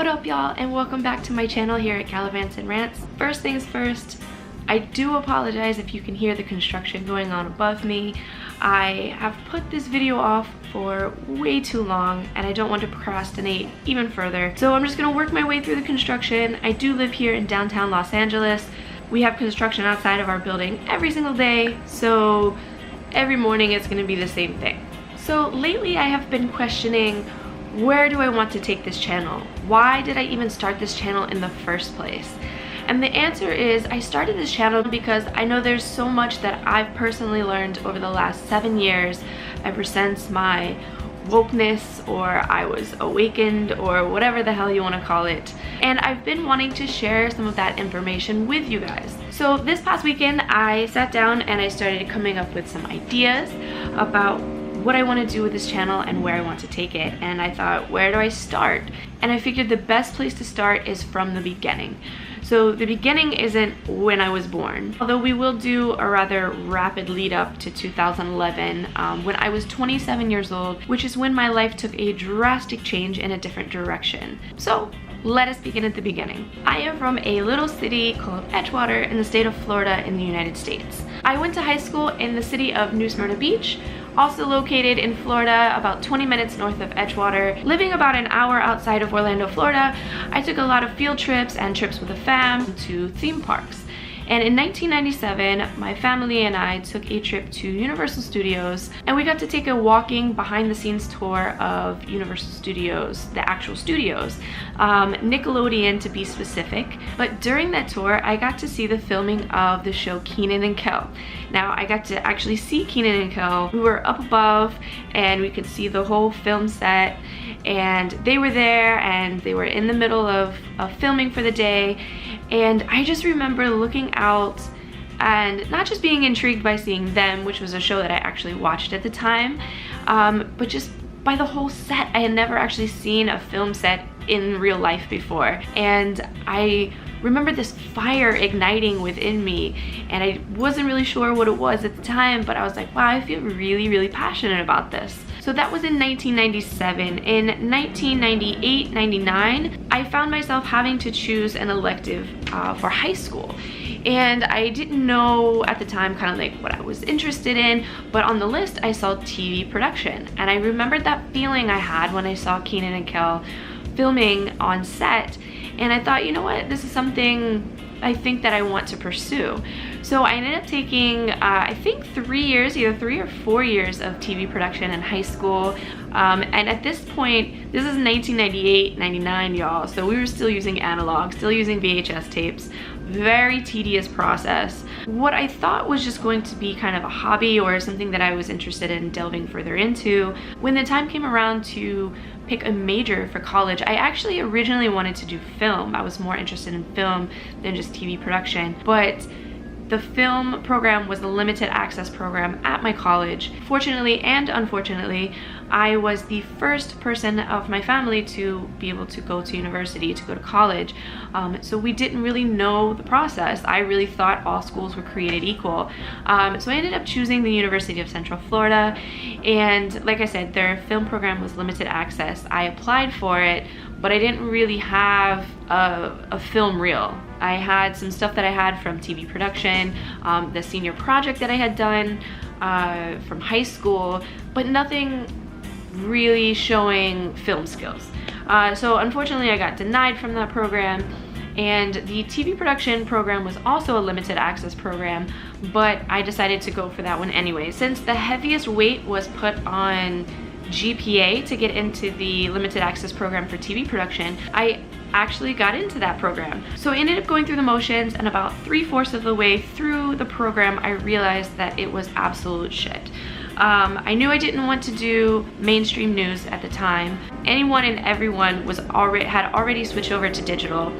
What up, y'all, and welcome back to my channel here at Gallivants and Rants. First things first, I do apologize if you can hear the construction going on above me. I have put this video off for way too long and I don't want to procrastinate even further. So I'm just gonna work my way through the construction. I do live here in downtown Los Angeles. We have construction outside of our building every single day, so every morning it's gonna be the same thing. So lately I have been questioning, where do I want to take this channel? Why did I even start this channel in the first place? And the answer is, I started this channel because I know there's so much that I've personally learned over the last 7 years, ever since my wokeness, or I was awakened, or whatever the hell you want to call it. And I've been wanting to share some of that information with you guys. So this past weekend, I sat down and I started coming up with some ideas about what I want to do with this channel and where I want to take it. And I thought, where do I start? And I figured the best place to start is from the beginning. So the beginning isn't when I was born, although we will do a rather rapid lead up to 2011 when I was 27 years old, which is when my life took a drastic change in a different direction. So let us begin at the beginning. I am from a little city called Edgewater in the state of Florida in the United States. I went to high school in the city of New Smyrna Beach, also located in Florida, about 20 minutes north of Edgewater. Living about an hour outside of Orlando, Florida, I took a lot of field trips and trips with a fam to theme parks. And in 1997, my family and I took a trip to Universal Studios, and we got to take a walking behind the scenes tour of Universal Studios, the actual studios, Nickelodeon to be specific. But during that tour, I got to see the filming of the show Kenan and Kel. Now, I got to actually see Kenan and Kel. We were up above and we could see the whole film set, and they were there and they were in the middle of filming for the day. And I just remember looking out and not just being intrigued by seeing them, which was a show that I actually watched at the time, but just by the whole set. I had never actually seen a film set in real life before. And I remember this fire igniting within me, and I wasn't really sure what it was at the time, but I was like, wow, I feel really, really passionate about this. So that was in 1997. In 1998-99, I found myself having to choose an elective for high school. And I didn't know at the time kind of like what I was interested in, but on the list I saw TV production. And I remembered that feeling I had when I saw Kenan and Kel filming on set. And I thought, you know what, this is something I think that I want to pursue. So I ended up taking, I think 3 years, either 3 or 4 years of TV production in high school. And at this point, this is 1998, 99, y'all. So we were still using analog, still using VHS tapes. Very tedious process. What I thought was just going to be kind of a hobby or something that I was interested in delving further into. When the time came around to pick a major for college, I actually originally wanted to do film. I was more interested in film than just TV production, but the film program was the limited access program at my college. Fortunately and unfortunately, I was the first person of my family to be able to go to university, to go to college. So we didn't really know the process. I really thought all schools were created equal. So I ended up choosing the University of Central Florida. And like I said, their film program was limited access. I applied for it, but I didn't really have a film reel. I had some stuff that I had from TV production, the senior project that I had done from high school, but nothing really showing film skills. So unfortunately I got denied from that program. And the TV production program was also a limited access program, but I decided to go for that one anyway. Since the heaviest weight was put on GPA to get into the limited access program for TV production, I actually got into that program. So I ended up going through the motions, and about 3/4 of the way through the program, I realized that it was absolute shit. I knew I didn't want to do mainstream news at the time. Anyone and everyone had already switched over to digital.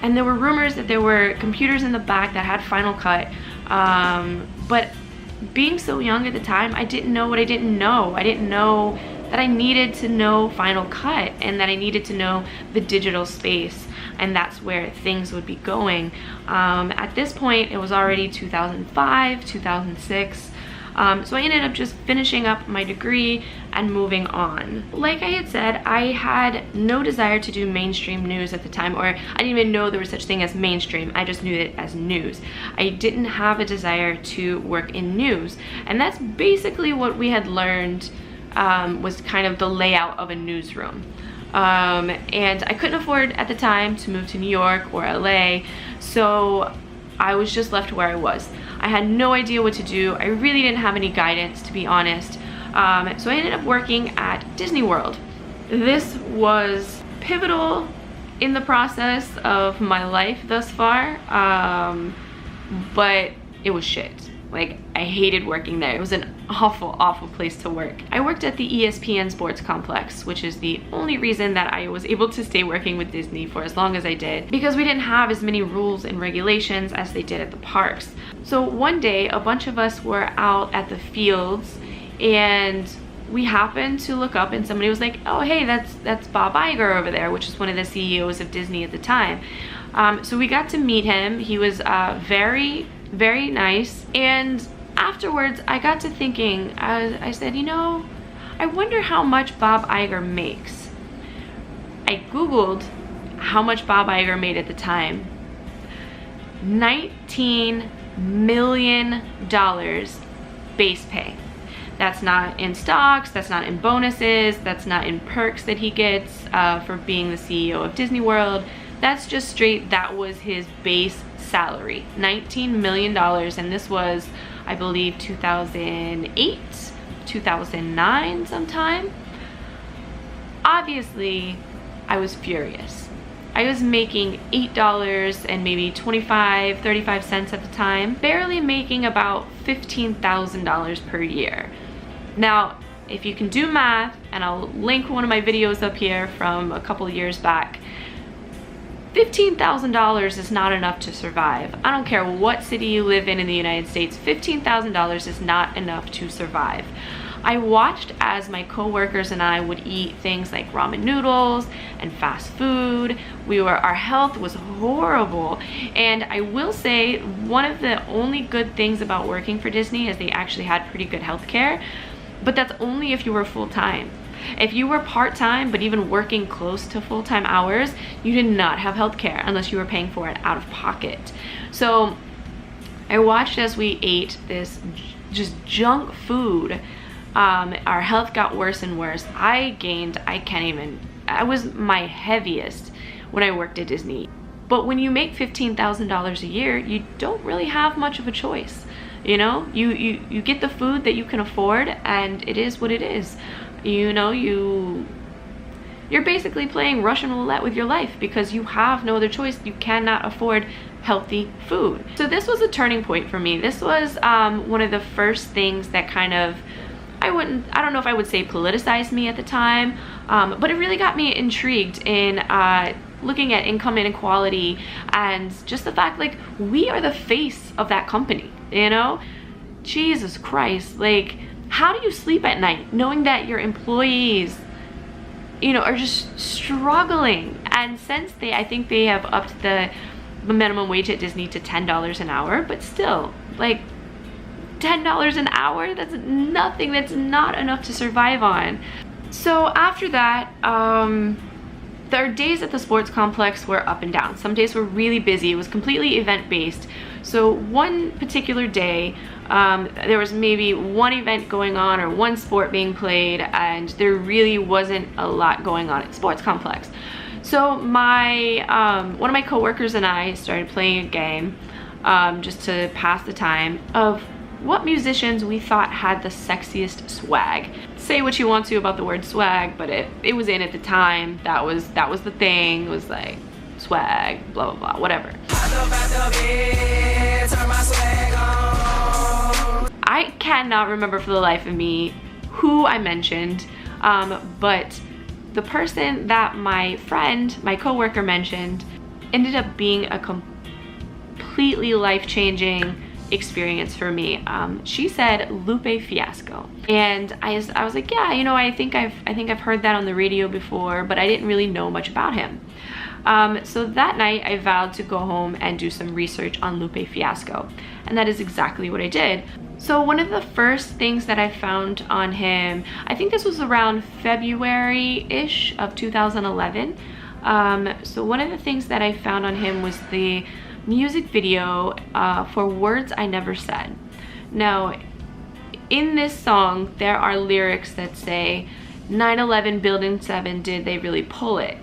And there were rumors that there were computers in the back that had Final Cut, but being so young at the time, I didn't know what I didn't know. I didn't know that I needed to know Final Cut and that I needed to know the digital space, and that's where things would be going. At this point, it was already 2005, 2006. So I ended up just finishing up my degree and moving on. Like I had said, I had no desire to do mainstream news at the time, or I didn't even know there was such thing as mainstream. I just knew it as news. I didn't have a desire to work in news. And that's basically what we had learned was kind of the layout of a newsroom. And I couldn't afford at the time to move to New York or LA, so I was just left where I was. I had no idea what to do. I really didn't have any guidance, to be honest. So I ended up working at Disney World. This was pivotal in the process of my life thus far, but it was shit. Like, I hated working there. It was an awful, awful place to work. I worked at the ESPN Sports Complex, which is the only reason that I was able to stay working with Disney for as long as I did, because we didn't have as many rules and regulations as they did at the parks. So one day, a bunch of us were out at the fields, and we happened to look up and somebody was like, oh, hey, that's Bob Iger over there, which is one of the CEOs of Disney at the time. So we got to meet him. He was very, very nice. And afterwards, I got to thinking, I said, you know, I wonder how much Bob Iger makes. I Googled how much Bob Iger made at the time. $19 million base pay. That's not in stocks, that's not in bonuses, that's not in perks that he gets for being the CEO of Disney World. That's just straight, that was his base salary, $19 million. And this was, I believe, 2008, 2009 sometime. Obviously, I was furious. I was making $8 and maybe 35 cents at the time, barely making about $15,000 per year. Now, if you can do math, and I'll link one of my videos up here from a couple years back, $15,000 is not enough to survive. I don't care what city you live in the United States, $15,000 is not enough to survive. I watched as my coworkers and I would eat things like ramen noodles and fast food. Our health was horrible. And I will say, one of the only good things about working for Disney is they actually had pretty good health care, but that's only if you were full-time. If you were part-time, but even working close to full-time hours, you did not have health care unless you were paying for it out of pocket. So I watched as we ate this just junk food. Our health got worse and worse. I was my heaviest when I worked at Disney. But when you make $15,000 a year, you don't really have much of a choice. You know, you get the food that you can afford, and it is what it is. You know, you're basically playing Russian roulette with your life because you have no other choice. You cannot afford healthy food. So this was a turning point for me. This was one of the first things that kind of, I don't know if I would say politicized me at the time, but it really got me intrigued in looking at income inequality and just the fact, like, we are the face of that company, you know? Jesus Christ, like, how do you sleep at night knowing that your employees, you know, are just struggling? And since I think they have upped the minimum wage at Disney to $10 an hour, but still, like, $10 an hour, that's nothing. That's not enough to survive on. So after that, our days at the sports complex were up and down. Some days were really busy. It was completely event-based. So one particular day, there was maybe one event going on or one sport being played, and there really wasn't a lot going on at sports complex. So one of my coworkers and I started playing a game just to pass the time of what musicians we thought had the sexiest swag. Say what you want to about the word swag, but it was in at the time. That was the thing. It was like swag, blah blah blah, whatever. I cannot remember for the life of me who I mentioned, but the person that my coworker mentioned ended up being a completely life-changing experience for me. She said Lupe Fiasco, and I was like, yeah, you know, I think I've heard that on the radio before, but I didn't really know much about him. So that night I vowed to go home and do some research on Lupe Fiasco, and that is exactly what I did. So one of the first things that I found on him, I think this was around February-ish of 2011. So one of the things that I found on him was the music video for Words I Never Said. Now, in this song, there are lyrics that say, 9/11 Building 7, did they really pull it?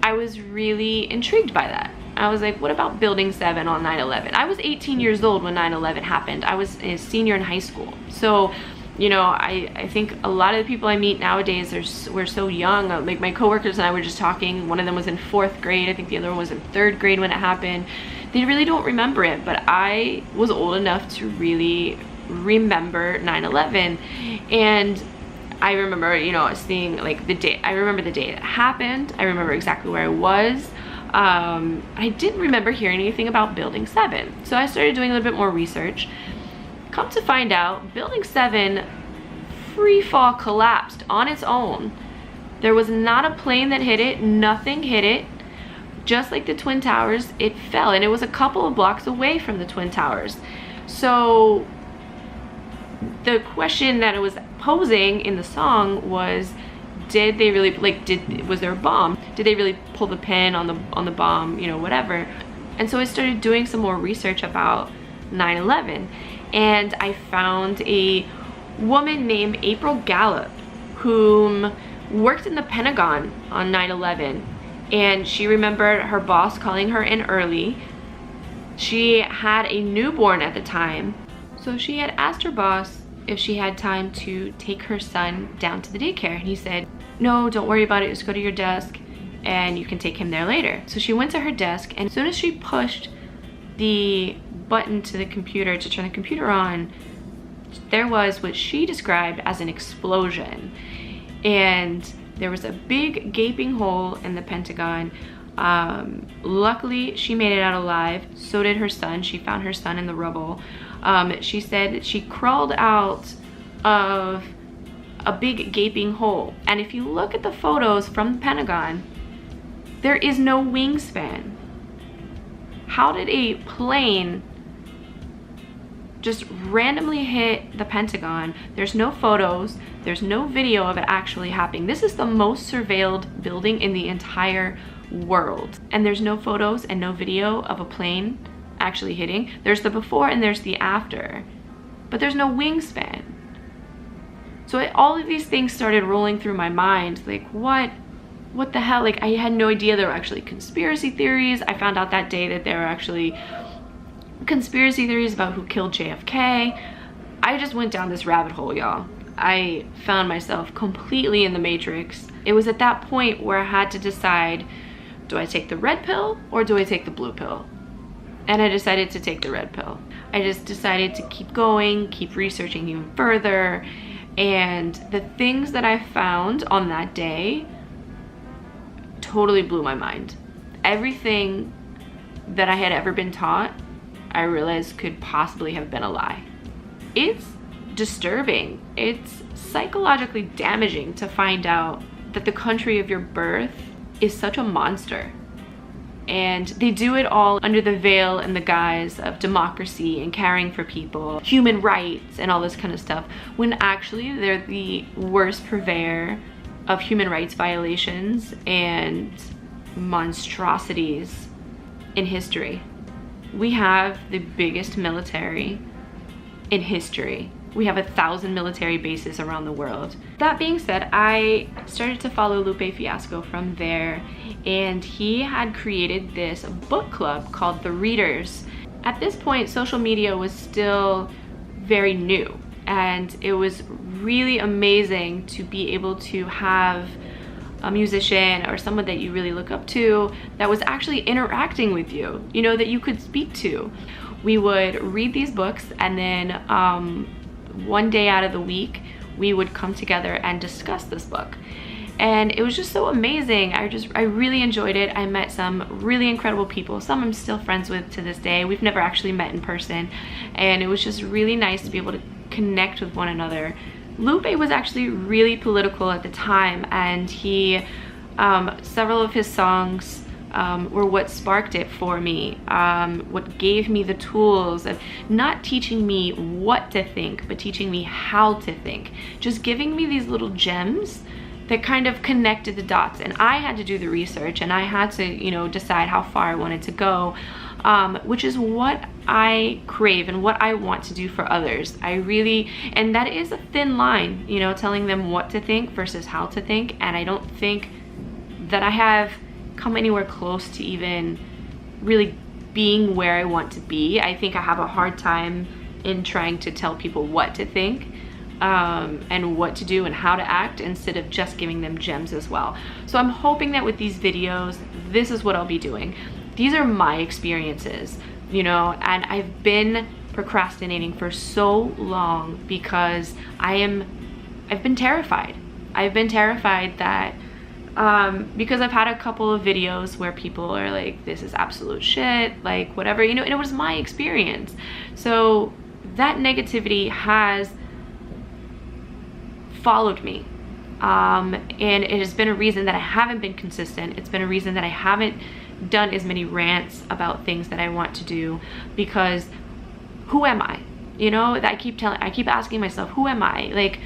I was really intrigued by that. I was like, what about Building 7 on 9/11? I was 18 years old when 9/11 happened. I was a senior in high school. So, you know, I think a lot of the people I meet nowadays we're so young. Like my coworkers and I were just talking. One of them was in 4th grade. I think the other one was in 3rd grade when it happened. They really don't remember it, but I was old enough to really remember 9/11. And I remember, you know, seeing like the day. I remember the day it happened. I remember exactly where I was. I didn't remember hearing anything about Building 7. So I started doing a little bit more research. Come to find out, Building 7 free fall collapsed on its own. There was not a plane that hit it, nothing hit it. Just like the Twin Towers, it fell, and it was a couple of blocks away from the Twin Towers. So the question that it was posing in the song was, did they really, like, was there a bomb? Did they really pull the pin on the bomb, you know, whatever? And so I started doing some more research about 9/11, and I found a woman named April Gallup whom worked in the Pentagon on 9/11, and she remembered her boss calling her in early. She had a newborn at the time, so she had asked her boss if she had time to take her son down to the daycare, and he said, no, don't worry about it, just go to your desk and you can take him there later. So she went to her desk, and as soon as she pushed the button to the computer to turn the computer on, there was what she described as an explosion, and there was a big gaping hole in the Pentagon. Luckily she made it out alive, so did her son. She found her son in the rubble. She said that she crawled out of a big gaping hole, and if you look at the photos from the Pentagon, there is no wingspan. How did a plane just randomly hit the Pentagon? There's no photos, there's no video of it actually happening. This is the most surveilled building in the entire world, and there's no photos and no video of a plane actually hitting. There's the before and there's the after, but there's no wingspan. So all of these things started rolling through my mind, like what the hell? Like, I had no idea there were actually conspiracy theories. I found out that day that there were actually conspiracy theories about who killed JFK. I just went down this rabbit hole, y'all. I found myself completely in the matrix. It was at that point where I had to decide, do I take the red pill or do I take the blue pill? And I decided to take the red pill. I just decided to keep going, keep researching even further, and the things that I found on that day totally blew my mind. Everything that I had ever been taught, I realized could possibly have been a lie. It's disturbing. It's psychologically damaging to find out that the country of your birth is such a monster. And they do it all under the veil and the guise of democracy and caring for people, human rights and all this kind of stuff, when actually they're the worst purveyor of human rights violations and monstrosities in history. We have the biggest military in history. We have 1,000 military bases around the world. That being said, I started to follow Lupe Fiasco from there, and he had created this book club called The Readers. At this point, social media was still very new, and it was really amazing to be able to have a musician or someone that you really look up to that was actually interacting with you, you know, that you could speak to. We would read these books, and then one day out of the week we would come together and discuss this book, and it was just so amazing. I really enjoyed it. I met some really incredible people. Some I'm still friends with to this day. We've never actually met in person, and it was just really nice to be able to connect with one another. Lupe was actually really political at the time, and he several of his songs were what sparked it for me, what gave me the tools of not teaching me what to think, but teaching me how to think. Just giving me these little gems that kind of connected the dots. And I had to do the research, and I had to, you know, decide how far I wanted to go, which is what I crave and what I want to do for others. And that is a thin line, you know, telling them what to think versus how to think. And I don't think that I have come anywhere close to even really being where I want to be. I think I have a hard time in trying to tell people what to think, and what to do and how to act, instead of just giving them gems as well. So I'm hoping that with these videos, this is what I'll be doing. These are my experiences, you know, and I've been procrastinating for so long because I've been terrified. I've been terrified that because I've had a couple of videos where people are like, this is absolute shit, like whatever, you know, and it was my experience. So that negativity has followed me, and it has been a reason that I haven't been consistent. It's been a reason that I haven't done as many rants about things that I want to do, because who am I? You know, I keep asking myself, who am I? Like,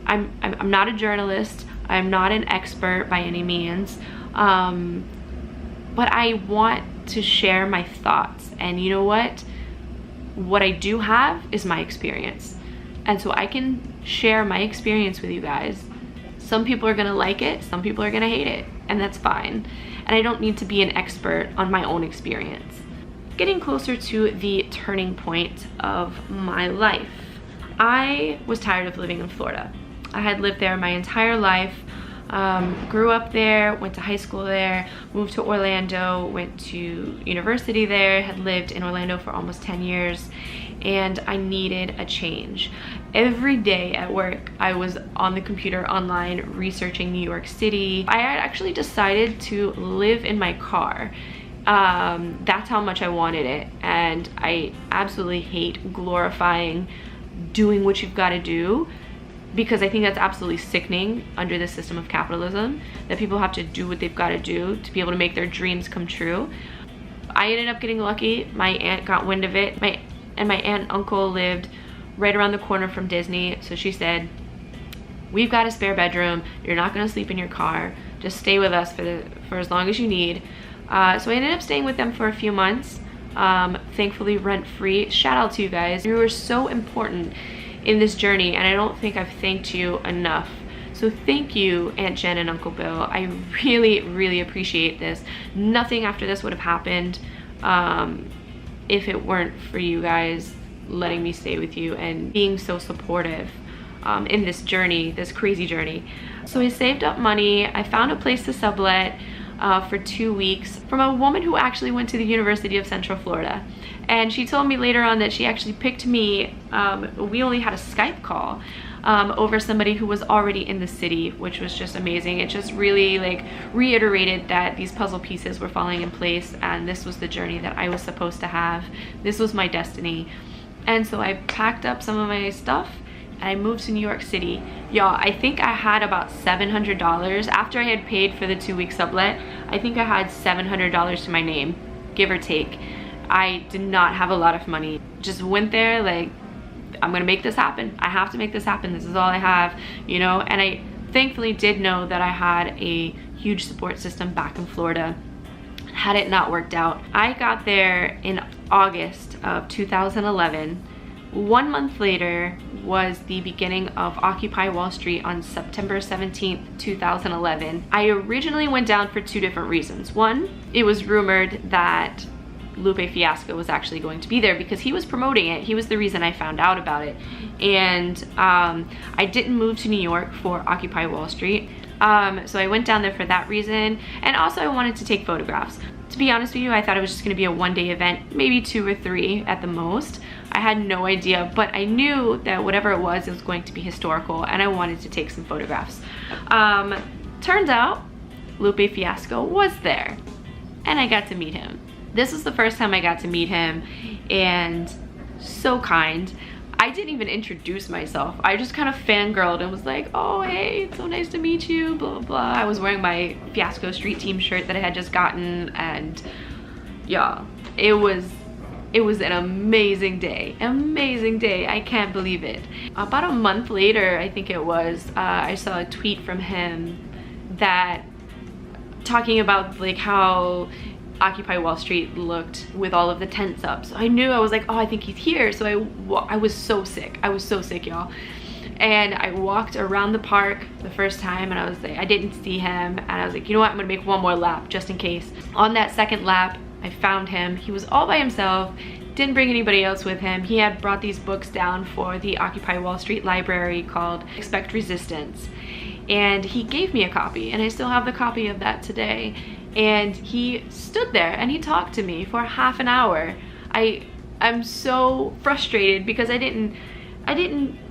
I'm not a journalist, I'm not an expert by any means, but I want to share my thoughts. And you know what I do have is my experience, and so I can share my experience with you guys. Some people are gonna like it, some people are gonna hate it, and that's fine. And I don't need to be an expert on my own experience. Getting closer to the turning point of my life. I was tired of living in Florida. I had lived there my entire life, grew up there, went to high school there, moved to Orlando, went to university there, had lived in Orlando for almost 10 years, and I needed a change. Every day at work, I was on the computer online researching New York City. I had actually decided to live in my car. That's how much I wanted it, and I absolutely hate glorifying doing what you've got to do, because I think that's absolutely sickening under the system of capitalism, that people have to do what they've got to do to be able to make their dreams come true. I ended up getting lucky. My aunt got wind of it, and my aunt and uncle lived right around the corner from Disney, so she said, we've got a spare bedroom, you're not going to sleep in your car, just stay with us for as long as you need. So I ended up staying with them for a few months, thankfully rent-free. Shout out to you guys, you were so important in this journey, and I don't think I've thanked you enough. So thank you, Aunt Jen and Uncle Bill. I really, really appreciate this. Nothing after this would have happened if it weren't for you guys letting me stay with you and being so supportive in this journey, this crazy journey. So I saved up money. I found a place to sublet for 2 weeks from a woman who actually went to the University of Central Florida. And she told me later on that she actually picked me, we only had a Skype call, over somebody who was already in the city, which was just amazing. It just really like reiterated that these puzzle pieces were falling in place, and this was the journey that I was supposed to have. This was my destiny. And so I packed up some of my stuff and I moved to New York City. Y'all, I think I had about $700 after I had paid for the 2-week sublet. I think I had $700 to my name, give or take. I did not have a lot of money. Just went there like, I'm gonna make this happen. I have to make this happen. This is all I have, you know? And I thankfully did know that I had a huge support system back in Florida. Had it not worked out, I got there in August of 2011. 1 month later was the beginning of Occupy Wall Street on September 17th, 2011. I originally went down for 2 different reasons. One, it was rumored that Lupe Fiasco was actually going to be there because he was promoting it. He was the reason I found out about it. And I didn't move to New York for Occupy Wall Street. So I went down there for that reason. And also I wanted to take photographs. To be honest with you, I thought it was just gonna be a 1-day event, maybe 2 or 3 at the most. I had no idea, but I knew that whatever it was going to be historical, and I wanted to take some photographs. Turns out, Lupe Fiasco was there, and I got to meet him. This was the first time I got to meet him, and so kind. I didn't even introduce myself. I just kind of fangirled and was like, oh, hey, it's so nice to meet you, blah, blah, blah. I was wearing my Fiasco Street Team shirt that I had just gotten, and yeah, it was an amazing day. Amazing day. I can't believe it. About a month later, I think it was, I saw a tweet from him that talking about like how Occupy Wall Street looked with all of the tents up. So I knew, I was like, oh, I think he's here. So I was so sick. I was so sick, y'all. And I walked around the park the first time, and I was like, I didn't see him. And I was like, you know what? I'm gonna make one more lap just in case. On that second lap, I found him. He was all by himself, didn't bring anybody else with him. He had brought these books down for the Occupy Wall Street library called Expect Resistance. And he gave me a copy, and I still have the copy of that today. And he stood there and he talked to me for half an hour. I'm so frustrated because I didn't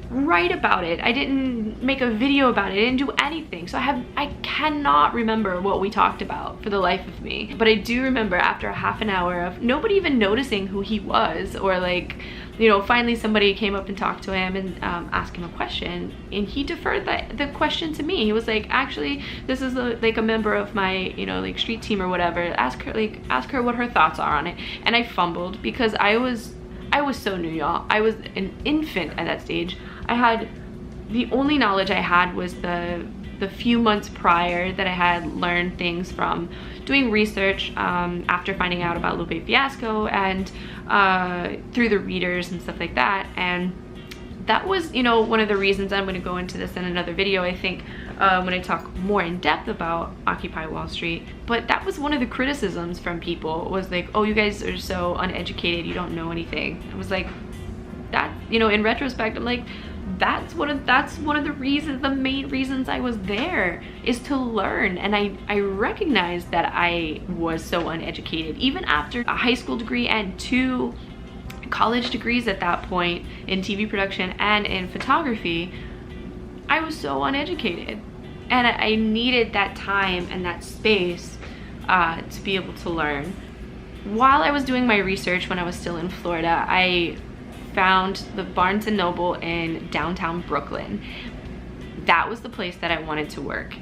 write about it. I didn't make a video about it. I didn't do anything. So I cannot remember what we talked about for the life of me. But I do remember after a half an hour of nobody even noticing who he was, or like, you know, finally somebody came up and talked to him and asked him a question, and he deferred the question to me. He was like, actually, this is like a member of my, you know, like street team or whatever. Ask her what her thoughts are on it. And I fumbled because I was so new, y'all. I was an infant at that stage. The only knowledge I had was the few months prior that I had learned things from doing research after finding out about Lupe Fiasco, and through the readers and stuff like that. And that was, you know, one of the reasons I'm going to go into this in another video, I think, when I talk more in depth about Occupy Wall Street. But that was one of the criticisms from people, was like, oh, you guys are so uneducated, you don't know anything. I was like, that, you know, in retrospect, I'm like, that's one of the reasons, the main reasons I was there, is to learn. And I recognized that I was so uneducated, even after a high school degree and 2 college degrees at that point in TV production and in photography. I was so uneducated, and I needed that time and that space to be able to learn. While I was doing my research when I was still in Florida, I found the Barnes & Noble in downtown Brooklyn. That was the place that I wanted to work,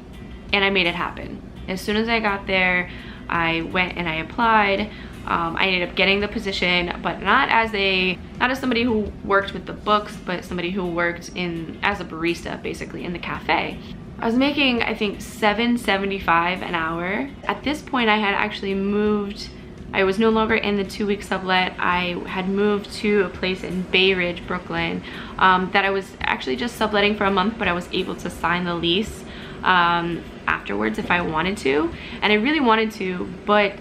and I made it happen. As soon as I got there, I went and I applied. I ended up getting the position, but not as somebody who worked with the books, but somebody who worked as a barista, basically, in the cafe. I was making, I think, $7.75 an hour. At this point, I had actually moved. I was no longer in the 2-week sublet. I had moved to a place in Bay Ridge, Brooklyn, that I was actually just subletting for a month, but I was able to sign the lease afterwards if I wanted to. And I really wanted to, but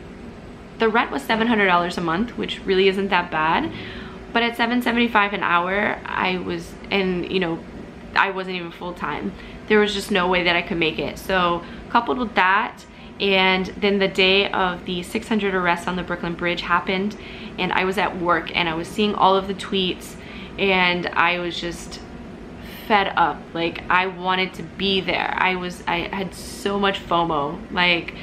the rent was $700 a month, which really isn't that bad. But at $7.75 an hour, I was, and you know, I wasn't even full-time. There was just no way that I could make it. So coupled with that, and then the day of the 600 arrests on the Brooklyn Bridge happened, and I was at work and I was seeing all of the tweets, and I was just fed up. Like, I wanted to be there. I had so much FOMO, like,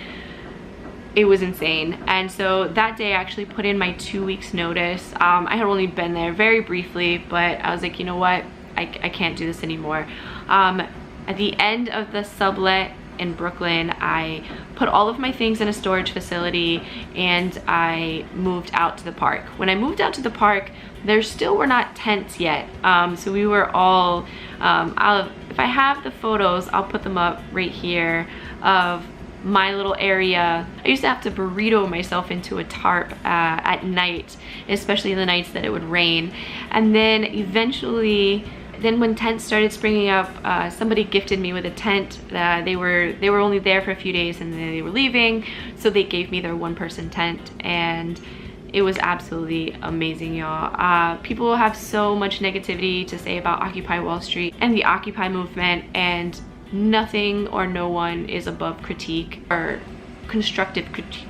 it was insane. And so that day I actually put in my 2 weeks notice. I had only been there very briefly, but I was like, you know what, I can't do this anymore. At the end of the sublet in Brooklyn, I put all of my things in a storage facility, and I moved out to the park. When I moved out to the park, there still were not tents yet. So we were all, if I have the photos, I'll put them up right here, of my little area. I used to have to burrito myself into a tarp at night, especially the nights that it would rain. And then eventually, when tents started springing up, somebody gifted me with a tent. They were only there for a few days and then they were leaving, so they gave me their 1-person tent, and it was absolutely amazing, y'all. People have so much negativity to say about Occupy Wall Street and the Occupy movement, and nothing or no one is above critique, or constructive critique,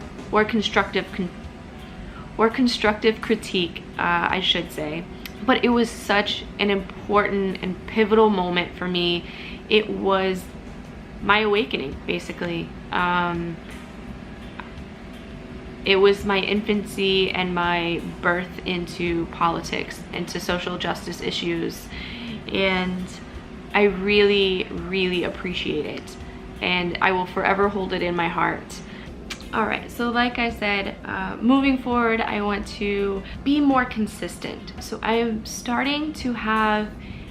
I should say. But it was such an important and pivotal moment for me. It was my awakening, basically. It was my infancy and my birth into politics, into social justice issues, and I really, really appreciate it, and I will forever hold it in my heart. Alright, so like I said, moving forward, I want to be more consistent. So I am starting to have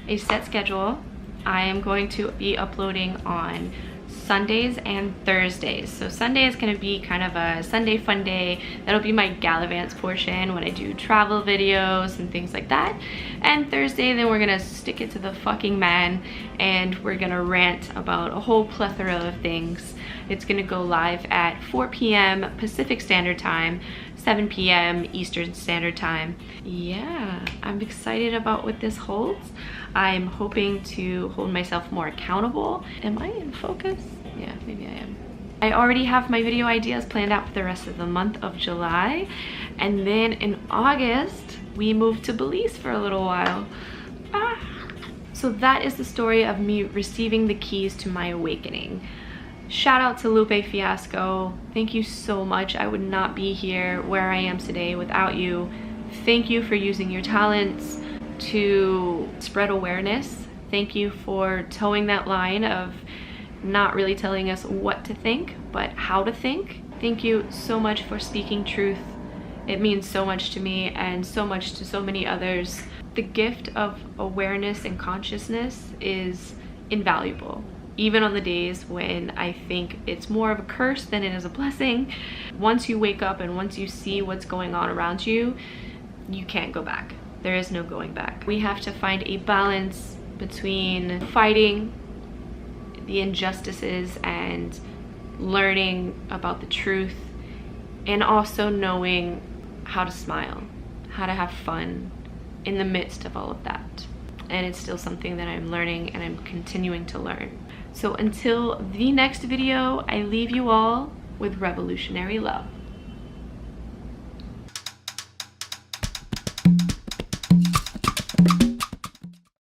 a set schedule. I am going to be uploading on Sundays and Thursdays. So Sunday is going to be kind of a Sunday fun day. That'll be my Gallivants portion when I do travel videos and things like that. And Thursday, then we're going to stick it to the fucking man and we're going to rant about a whole plethora of things. It's going to go live at 4 p.m. Pacific Standard Time, 7 p.m. Eastern Standard Time. Yeah, I'm excited about what this holds. I'm hoping to hold myself more accountable. Am I in focus? Yeah, maybe I am. I already have my video ideas planned out for the rest of the month of July. And then in August, we move to Belize for a little while. So that is the story of me receiving the keys to my awakening. Shout out to Lupe Fiasco. Thank you so much. I would not be here where I am today without you. Thank you for using your talents to spread awareness. Thank you for towing that line of not really telling us what to think, but how to think. Thank you so much for speaking truth. It means so much to me and so much to so many others. The gift of awareness and consciousness is invaluable. Even on the days when I think it's more of a curse than it is a blessing, once you wake up and once you see what's going on around you, you can't go back. There is no going back. We have to find a balance between fighting the injustices and learning about the truth, and also knowing how to smile, how to have fun in the midst of all of that. And it's still something that I'm learning and I'm continuing to learn. So until the next video, I leave you all with revolutionary love.